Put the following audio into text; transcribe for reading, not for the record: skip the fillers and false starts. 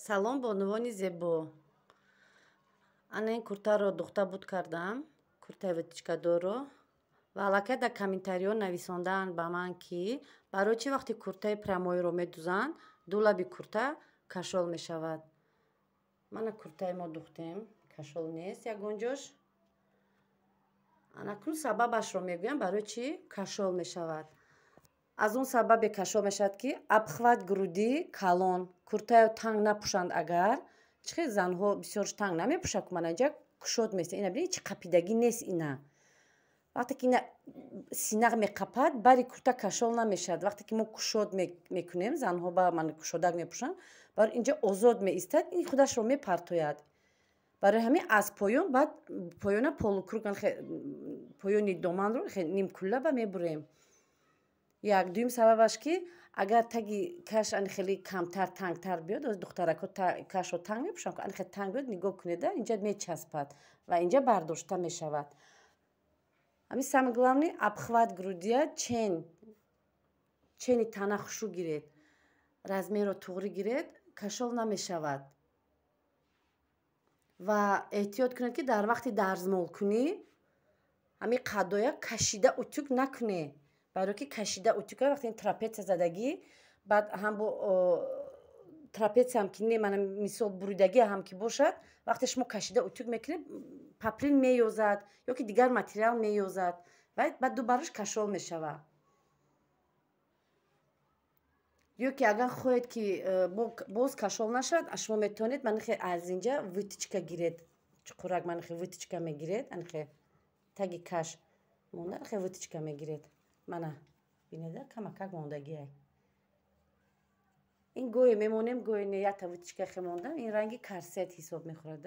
Салом бонувони зебо. Ана ин куртаро духта буд кардам, куртаи витичкадорро ва аллакай дар комментариҳо нависондаанд ба ман, ки барои чӣ вақте куртаи прямоиро медузанд, ду лаби курта кашол мешавад. Мана куртаи мо духтем, кашол нест ягонҷош. Анакун сабабашро мегӯям, барои чӣ кашол мешавад. Аз он сабабе кашол мешавад, ки обхват груди калон. Куртаро танг напӯшанд агар. Чихел занҳо бисёрш танг намепӯшанд, ки мана инҷа кушод места. Ина бинед чӣ қапидагӣ нест ина. Вақте ки ина синақ меқапад, бари курта кашол намешавад. Вақте ки мо кушод мекунем, занҳо ба мана кушодак мепӯшанд, бар инҷа озод меистад, ин худашро мепартояд. Барои ҳамин аз поён баъд поёна полукруг, поёни доманро нимкулла ба мебурем. Як дуюм сабабаш, ки агар таги каш хеле камтар, тангтар биёд, духтарако кашро танг мепӯшанд, хеле танг биёд, нигоҳ кунеда, инҷа мечаспад ва инҷа бардошта мешавад. Ҳамин самое главное, обхват грудия чени тана хушрӯ гиред, размерро туғрӣ гиред, кашол намешавад. Ва эҳтиёт кунед, ки дар вақти дарзмолкунӣ ҳамин қаддоя кашида утюг накунед. Барои ки кашида утюга вақте трапетсия задагӣ, баъд ҳам бо трапетсия ки не мана мисол буридагӣ ҳам ки бошад, вақте шумо кашида утюг мекунед, паплин меёзад ё ки дигар материал меёзад ва баъд дубараш кашол мешавад. Ё ки агар хоҳед, ки боз кашол нашавад, шумо метавонед манахе аз инҷа витичка гиред, чуқурак манахе витичка мегиред, анахе таги каш монда, анахе витичка мегиред. Мана бинеда камакак мондагиай. Ин гоҳе мемонем, гоҳе не, якта витичка монда, ин ранги корсет ҳисоб мехӯрад.